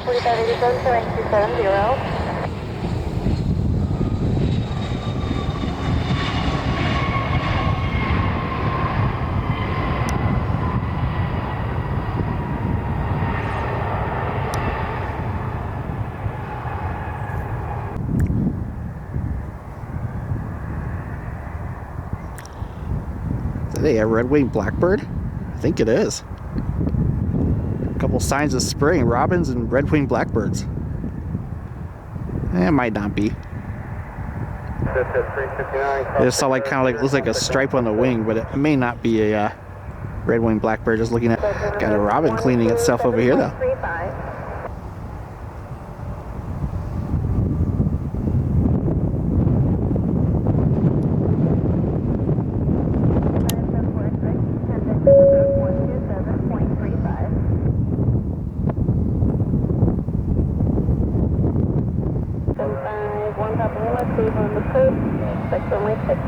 Is that a red-winged blackbird? I think it is. A couple signs of spring, robins and red-winged blackbirds. It might not be. I just saw like kind of like looks like a stripe on the wing, but it may not be a red-winged blackbird. Just looking at, got a robin cleaning itself over here though. Cleveland Hopkins, sector 6.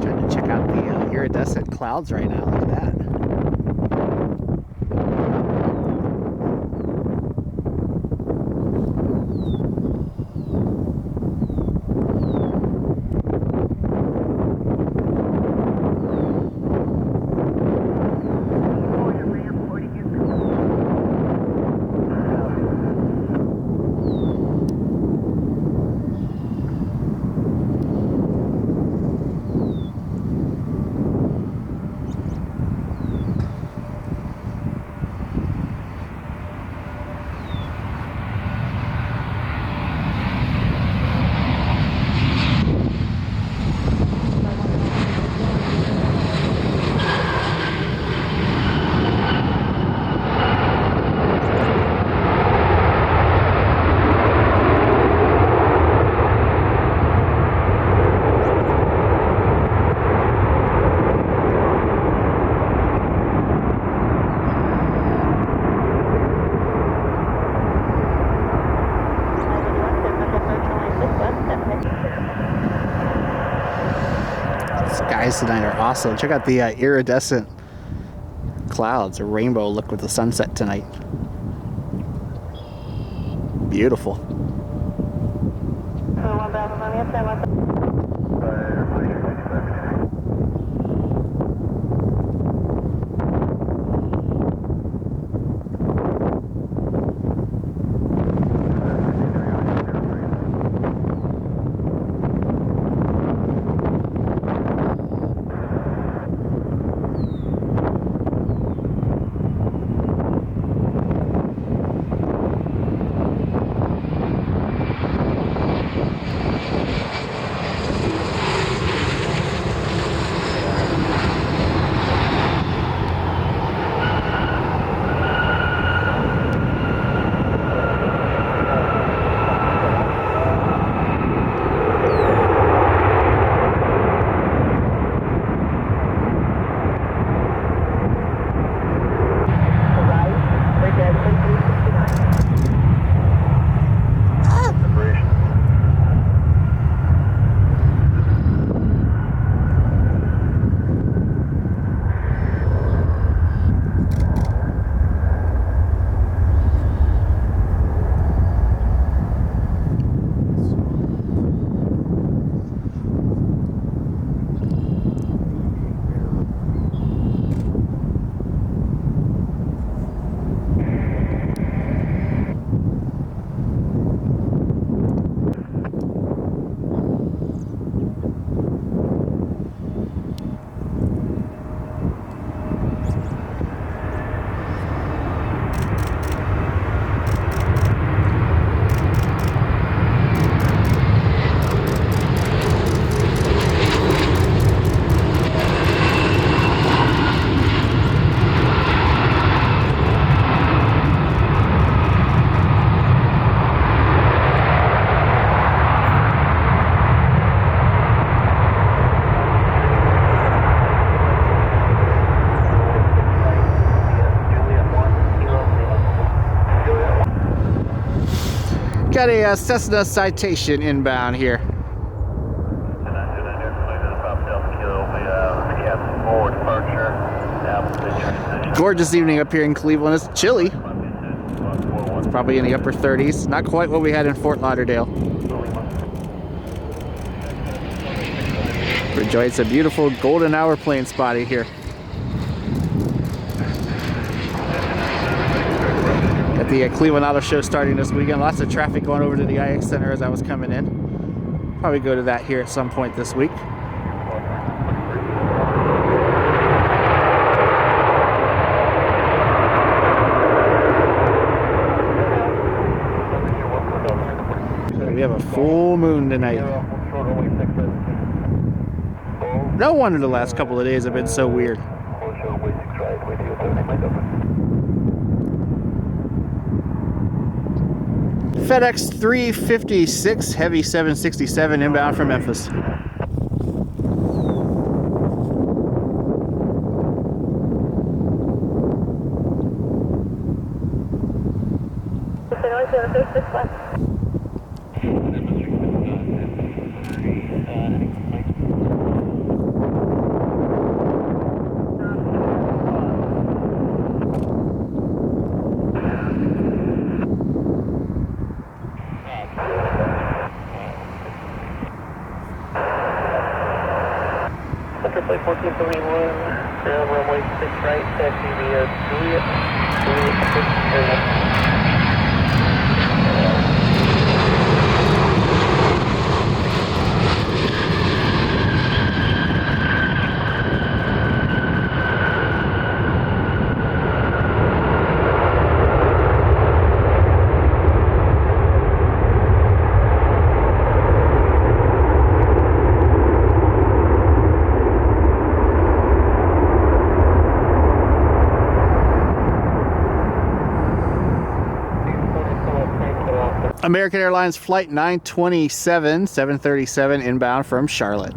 Trying to check out the iridescent clouds right now. Look at that. Skies tonight are awesome. Check out the iridescent clouds, a rainbow look with the sunset tonight. Beautiful. Got a Cessna Citation inbound here. Gorgeous evening up here in Cleveland. It's chilly. It's probably in the upper 30s. Not quite what we had in Fort Lauderdale. Enjoy. It's a beautiful golden hour plane spotty here. At the Cleveland Auto Show starting this weekend. Lots of traffic going over to the IX Center as I was coming in. Probably go to that here at some point this week. We have a full moon tonight. No wonder the last couple of days have been so weird. FedEx 356 Heavy 767 inbound from Memphis. Plate 1471, ground runway 6 right, taxi via Juliet, 6 American Airlines Flight 927, 737 inbound from Charlotte.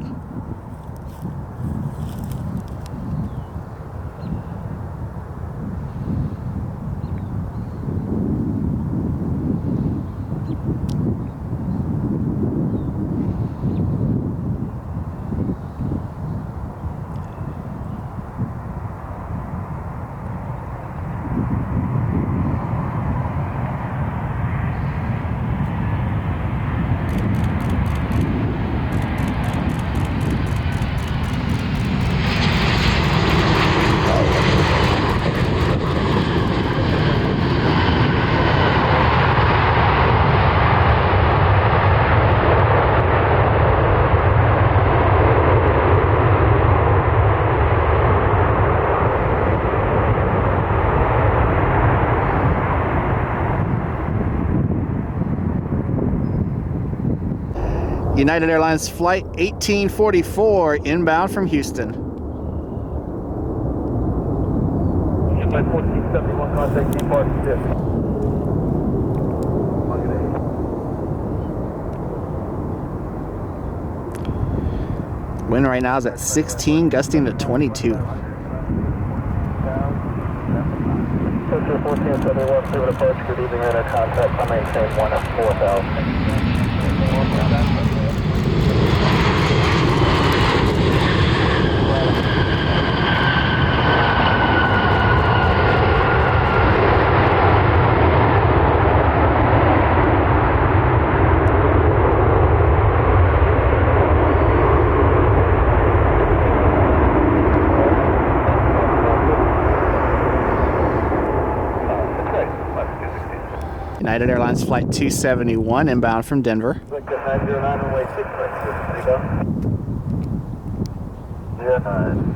United Airlines Flight 1844 inbound from Houston. Flight 1471, contact departure 50. Wind right now is at 16, gusting to 22. Tokyo 1471, clear approach, good evening, radar contact, I'm maintain 1 at 4000. United Airlines Flight 271 inbound from Denver. 909 runway 6 right, 09.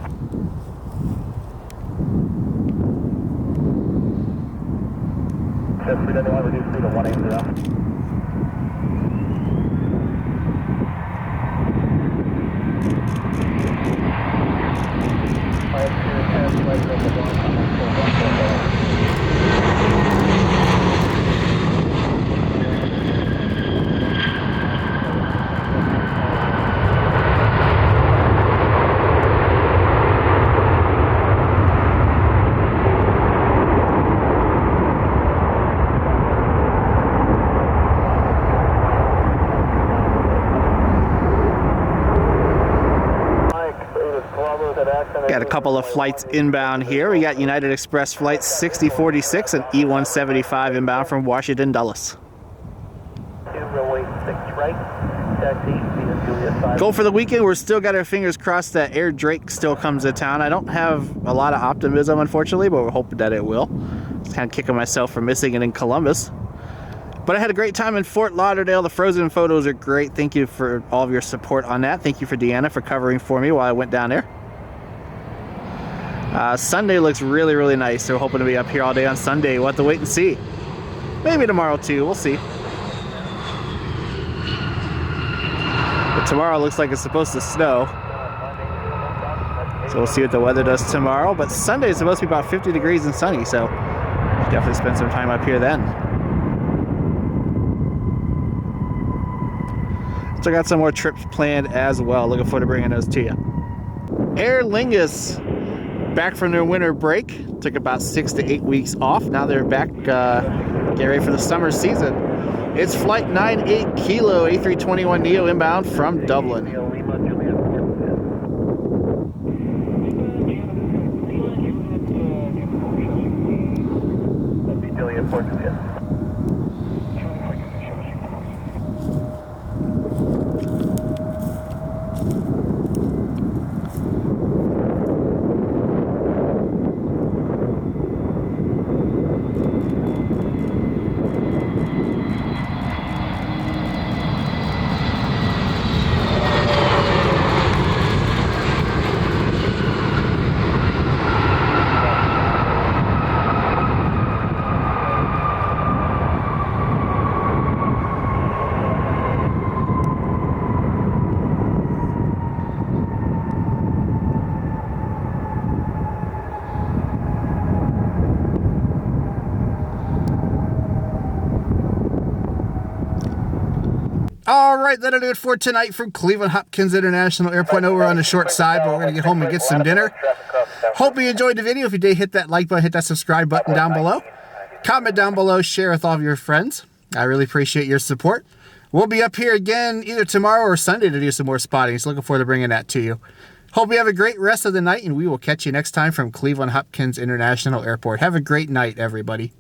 Test 391, reduce speed to 180. Got a couple of flights inbound here. We got United Express flight 6046 and E175 inbound from Washington Dulles. Goal for the weekend, we're still got our fingers crossed that Air Drake still comes to town. I don't have a lot of optimism, unfortunately, but we're hoping that it will. Just kind of kicking myself for missing it in Columbus. But I had a great time in Fort Lauderdale. The frozen photos are great. Thank you for all of your support on that. Thank you for Deanna for covering for me while I went down there. Sunday looks really, really nice. So we're hoping to be up here all day on Sunday. We'll have to wait and see. Maybe tomorrow too. We'll see. But tomorrow looks like it's supposed to snow. So we'll see what the weather does tomorrow. But Sunday is supposed to be about 50 degrees and sunny. So definitely spend some time up here then. So I got some more trips planned as well. Looking forward to bringing those to you. Aer Lingus, back from their winter break. Took about 6 to 8 weeks off. Now they're back, getting ready for the summer season. It's flight 98 Kilo A321neo inbound from Dublin. All right, that'll do it for tonight from Cleveland Hopkins International Airport. I know we're on the short side, but we're going to get home and get some dinner. Hope you enjoyed the video. If you did, hit that like button, hit that subscribe button down below. Comment down below, share with all of your friends. I really appreciate your support. We'll be up here again either tomorrow or Sunday to do some more spotting. So looking forward to bringing that to you. Hope you have a great rest of the night, and we will catch you next time from Cleveland Hopkins International Airport. Have a great night, everybody.